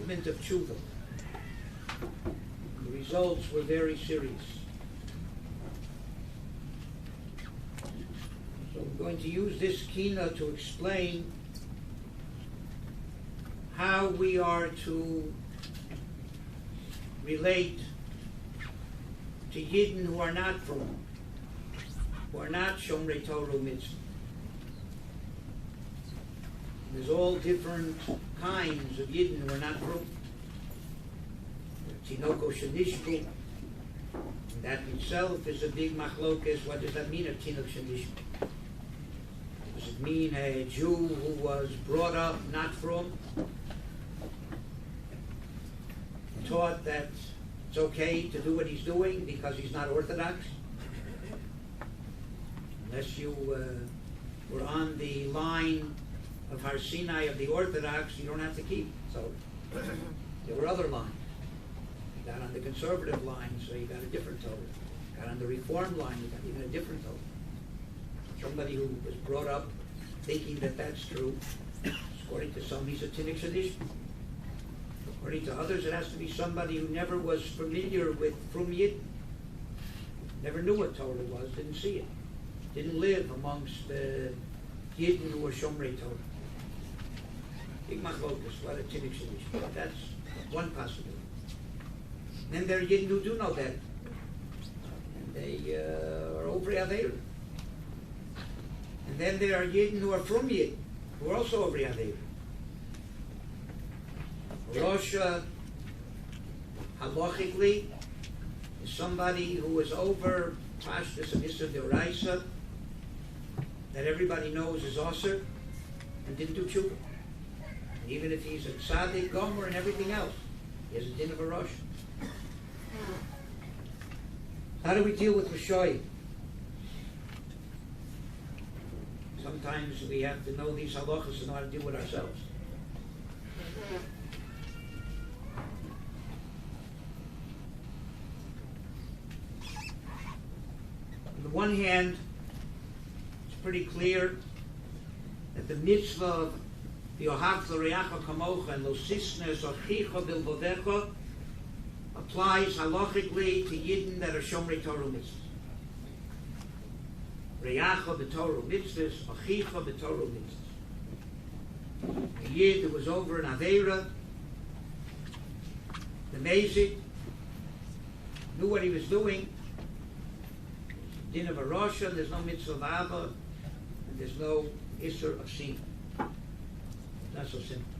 movement of tshuva. The results were very serious. So we're going to use this kinnos to explain how we are to relate to Yidden who are not from, who are not Shomrei Torah Mitzvah. There's all different kinds of Yidden who are not from. Tinoko Shanishku, that itself is a big machlokes. What does that mean, a Tinok Shanishku? Does it mean a Jew who was brought up not from, taught that it's okay to do what he's doing because he's not Orthodox? Unless you were on the line of Har Sinai of the Orthodox, you don't have to keep. So there were other lines. You got on the conservative line, so you got a different Torah. Got on the Reform line, you got even a different Torah. Somebody who was brought up thinking that that's true, according to some, he's a Tinnik Shadish. According to others, it has to be somebody who never was familiar with Frum Yid, never knew what Torah was, didn't see it, didn't live amongst the Yidden who were Shomrei Torah. Big machlokas, what a Tinnik Shadish. That's one possibility. Then there are Yidden who do know better, and they are over Yaveira. And then there are Yidden who are from Yid, who are also over Yaveira. Rosh, halachically, is somebody who is over Pashtus and Issa D'Oraisa, that everybody knows is Osir, and didn't do tshuva. And even if he's a tzaddik, gomer, and everything else, he has a din of a Rosh. How do we deal with Rishoyim? Sometimes we have to know these halachas and know how to deal with ourselves. On the one hand, it's pretty clear that the mitzvah of V'yohavta l'reacha kamocha and lo sisnes achicha bilvodecha applies halachically to Yidden that are Shomrei Torah mitzvahs. Reacha b'Torah mitzvahs, achicha b'Torah mitzvahs. A Yid who was over in Aveira, the Mezik, knew what he was doing. Din of a Rosh, there's no mitzvah of Ava, and there's no Isser of Sina. It's not so simple.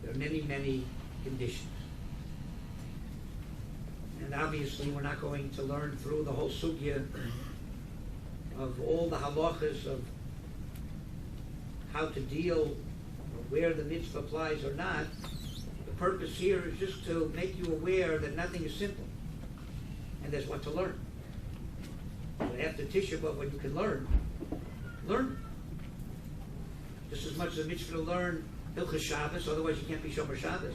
There are many, many conditions. And obviously we're not going to learn through the whole sugya of all the halachas of how to deal, or where the mitzvah applies or not. The purpose here is just to make you aware that nothing is simple, and there's what to learn. So after Tisha B'Av, when you can learn. Just as much as a mitzvah to learn Hilchas Shabbos, otherwise you can't be Shomer Shabbos.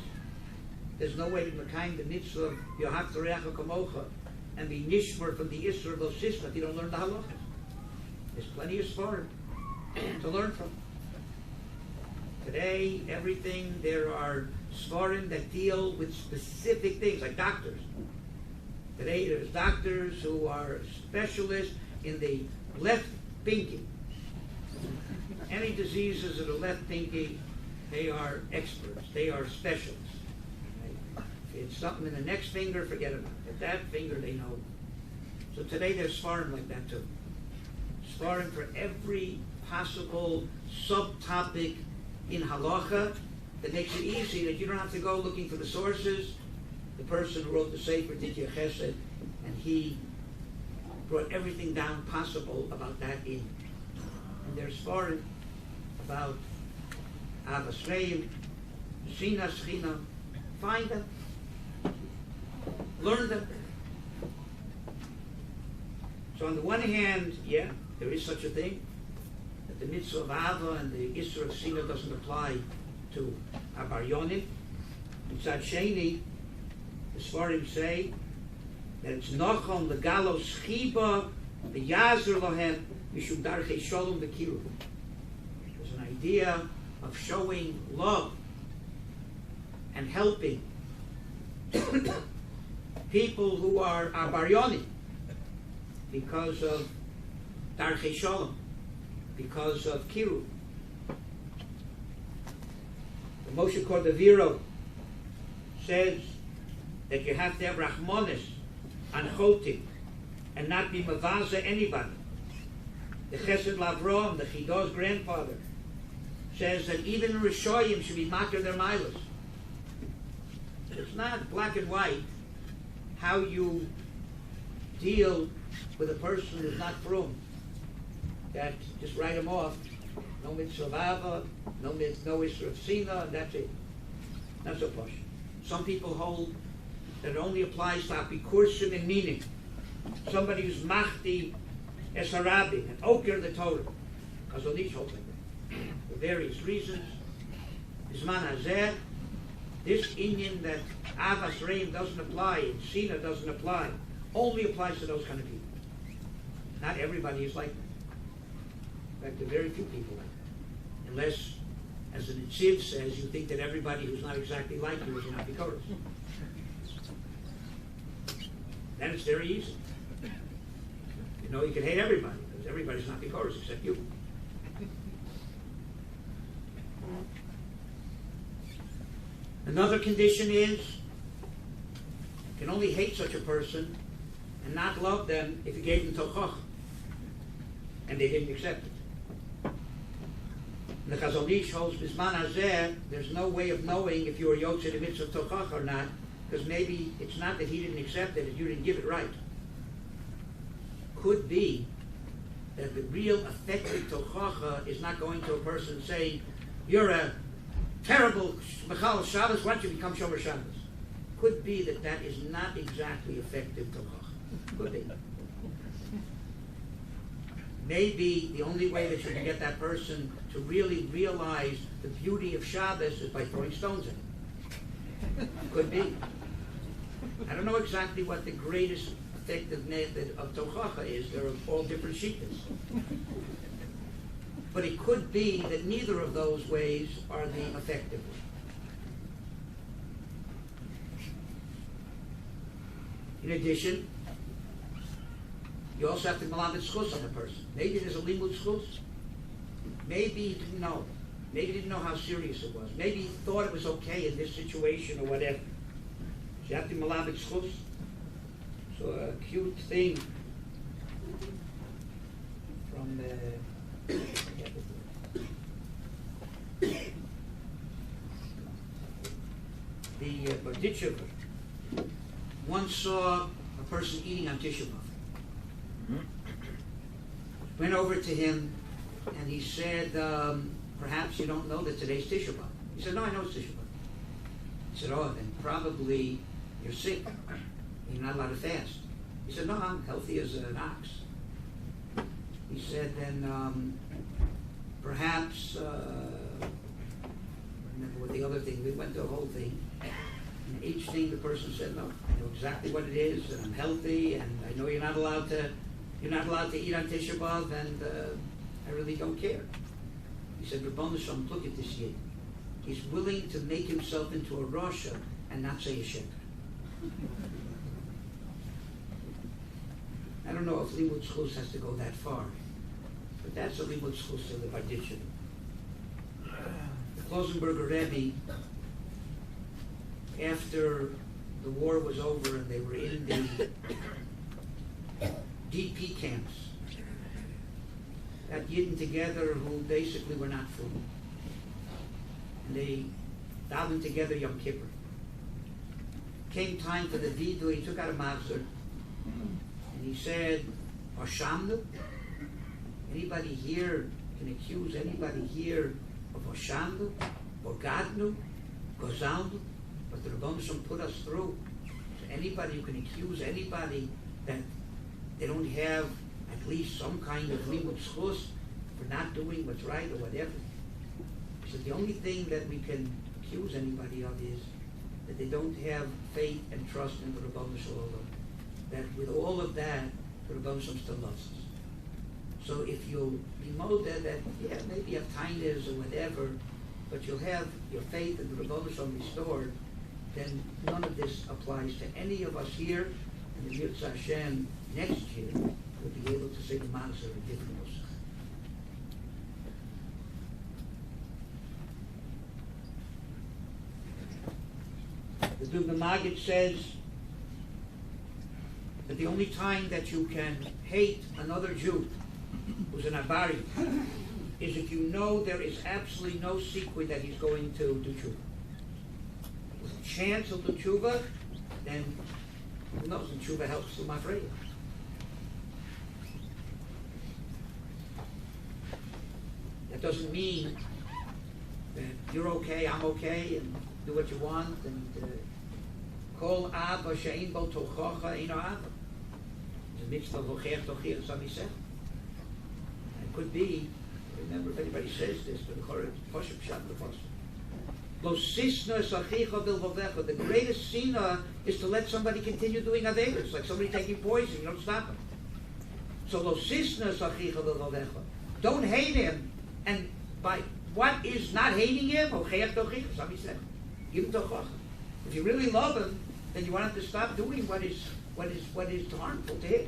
There's no way to make the mitzvah of V'yohavta l'reacha kamocha and be nishmer from the Isser of Lo Sisna if you don't learn the halachas. There's plenty of svarim to learn from. Today, everything, there are svarim that deal with specific things, like doctors. Today, there's doctors who are specialists in the left pinky. Any diseases of the left pinky, they are experts. They are specialists. Right? If it's something in the next finger, forget about it. At that finger, they know. So today, there's svarim like that too. Svarim for every possible subtopic in halacha that makes it easy, that you don't have to go looking for the sources. The person who wrote the Sefer did your chesed, and he brought everything down possible about that in. And there's svarim about Ahava Sina, Shechina. Find them, learn them. So on the one hand, yeah, there is such a thing, that the mitzvah of Ava and the Isser of Sina doesn't apply to Abar Yonim. Mitzad Sheni, the Svarim say that it's Nachon, the Galus Geula, the Yazer Lohem, Mishum Darchei Shalom V'Kiruv. There's an idea of showing love and helping people who are Baryoni because of Darchei Shalom, because of Kiru. The Moshe Cordovero says that you have to have Rachmanis and Chotim and not be Mavaza anybody. The Chesed Lavrom, the Chido's grandfather, says that even Rishoyim should be makir their milas. It's not black and white how you deal with a person who's not frum. That just write him off. No mitzvah of Ava, no Isra Sina, and that's it. Not so posh. Some people hold that it only applies to apikursim and meaning. Somebody who's machti es harabi and okir the Torah. Because on each hold like that. For various reasons. Bisman hazeh, this inyan that Avas Reim doesn't apply, and Sina doesn't apply, only applies to those kind of people. Not everybody is like that. In fact, there are very few people like that. Unless, as the Nitziv says, you think that everybody who's not exactly like you is an Apikoros. Then it's very easy. You know, you can hate everybody, because everybody's not Apikoros except you. Another condition is, you can only hate such a person and not love them if you gave them Tochach, and they didn't accept it. The Chazon Ish holds Bisman Hazeh, there's no way of knowing if you were Yotzei the mitzvah of Tochach or not, because maybe it's not that he didn't accept it, you didn't give it right. Could be that the real effective Tochacha is not going to a person saying, you're a terrible Mechal Shabbos, why don't you become Shomer Shabbos? Could be that that is not exactly effective Tochacha. Could be. Maybe the only way that you can get that person to really realize the beauty of Shabbos is by throwing stones at him. Could be. I don't know exactly what the greatest effective method of Tochacha is. There are all different shittas. But it could be that neither of those ways are the effective way. In addition, you also have to malamed schus on the person. Maybe there's a limud schus. Maybe he didn't know. Maybe he didn't know how serious it was. Maybe he thought it was okay in this situation or whatever. So you have to malamed schus. So a cute thing from the Matisyahu once saw a person eating on Tisha B'Av. Went over to him and he said, perhaps you don't know that today's Tisha B'Av. He said, no, I know it's Tisha B'Av. He said, oh, then probably you're sick. You're not allowed to fast. He said, no, I'm healthy as an ox. He said, then perhaps, I remember what the other thing, we went to the whole thing. And each thing the person said, no, I know exactly what it is, and I'm healthy, and I know you're not allowed to eat on Tisha B'Av, and I really don't care. He said, Rabban Shalom, look at this yid. He's willing to make himself into a Rosh and not say a sheker. I don't know if limud schus has to go that far, but that's a limud schus to the Barditchen. The Klosenberger Rebbe, after the war was over and they were in the DP camps, got Yidden together who basically were not food. And they davened together Yom Kippur. Came time for the vidu, he took out a mavzer, and he said, Oshamnu? Anybody here can accuse anybody here of Oshamnu, Bogadnu, Gozalnu? But the Rebbeinu Shalom put us through. So anybody who can accuse anybody that they don't have at least some kind of limud schus for not doing what's right or whatever. So the only thing that we can accuse anybody of is that they don't have faith and trust in the Rebbeinu Shalom. That with all of that, the Rebbeinu Shalom still loves us. So if you'll be molded that, yeah, maybe you have tinnitus or whatever, but you'll have your faith in the Rebbeinu Shalom restored, then none of this applies to any of us here, and the Yirtzeh Hashem next year will be able to say the Manas of a different Moshav. The Dubna Maggid says that the only time that you can hate another Jew who's an Abari is if you know there is absolutely no secret that he's going to do tshuva. With a chance of the tshuva, then who knows, and tshuva helps the mafreya. That doesn't mean that you're okay, I'm okay, and do what you want, and kol ava she'ein bo tochacha eino ava. It's a mitzvah locher tochir, somebody said. It could be, remember if anybody says this, but the Moshav Matityahu. Lo sisna sachicha bilvovecha. The greatest sina is to let somebody continue doing averos, like somebody taking poison. You don't stop him. So lo sisna sachicha bilvovecha. Don't hate him, and by what is not hating him? Ocher tochir, somebody said. Give him tochacha. If you really love him, then you want him to stop doing what is harmful to him.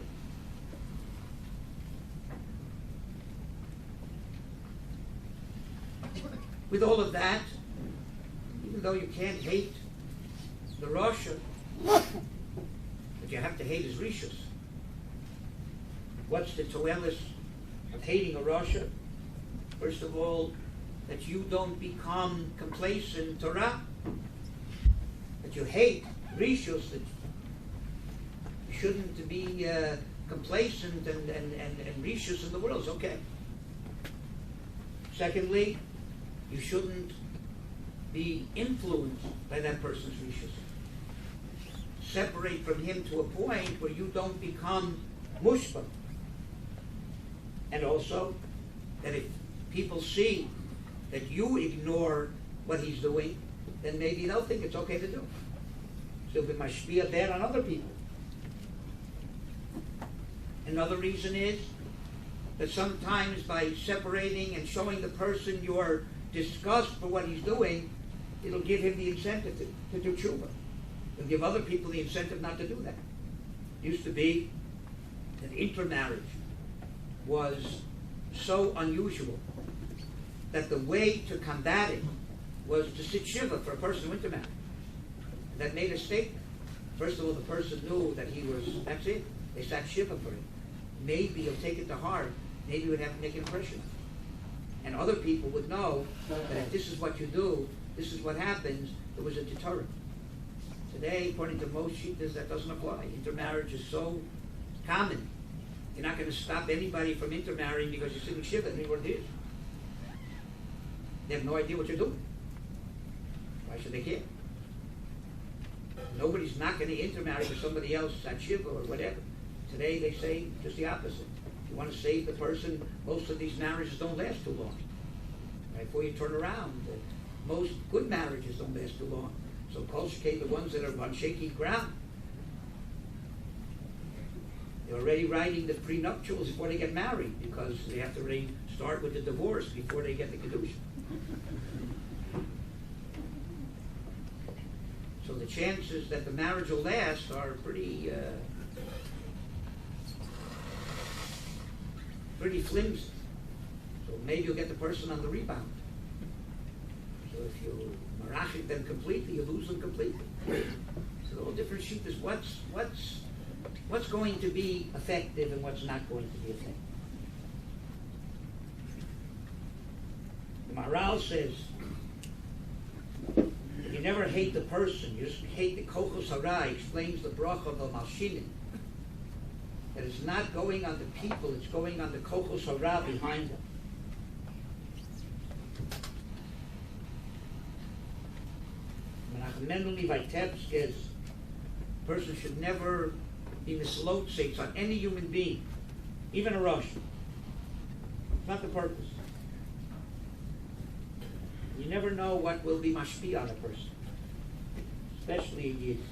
With all of that, even though you can't hate the Rosh, but you have to hate his rishus. What's the toelis of hating a Rosh? First of all, that you don't become complacent in Torah, that you hate rishus, that you shouldn't be complacent and rishus in the world. It's okay. Secondly, you shouldn't be influenced by that person's rishus. Separate from him to a point where you don't become mushba. And also, that if people see that you ignore what he's doing, then maybe they'll think it's okay to do. So it'll be mashpia bad on other people. Another reason is that sometimes by separating and showing the person your disgust for what he's doing, it'll give him the incentive to do tshuva. It'll give other people the incentive not to do that. It used to be that intermarriage was so unusual that the way to combat it was to sit shiva for a person who intermarried. That made a statement. First of all, the person knew that he was, that's it. They sat shiva for him. Maybe he'll take it to heart. Maybe it would have to make an impression. And other people would know that if this is what you do, this is what happens. It was a deterrent. Today, according to most shittas, that doesn't apply. Intermarriage is so common. You're not going to stop anybody from intermarrying because you're sitting shiva and what it is. They have no idea what you're doing. Why should they care? Nobody's not going to intermarry with somebody else at shiva or whatever. Today they say just the opposite. If you want to save the person, most of these marriages don't last too long. Right? Before you turn around, most good marriages don't last too long. So kol shekei, the ones that are on shaky ground, they're already writing the prenuptials before they get married because they have to already start with the divorce before they get the kedusha. So the chances that the marriage will last are pretty flimsy. So maybe you'll get the person on the rebound. So if you marachik them completely, you lose them completely. So all different shittas. What's going to be effective and what's not going to be effective? The Maharal says, you never hate the person, you just hate the kochos hara. He explains the bracha of the malshinin. That it's not going on the people, it's going on the kochos hara behind them. Menachem Mendel Vitebsk says, a person should never be mislotziks on any human being, even a Rosh. It's not the purpose. You never know what will be mashpi on a person, especially in Yiddish.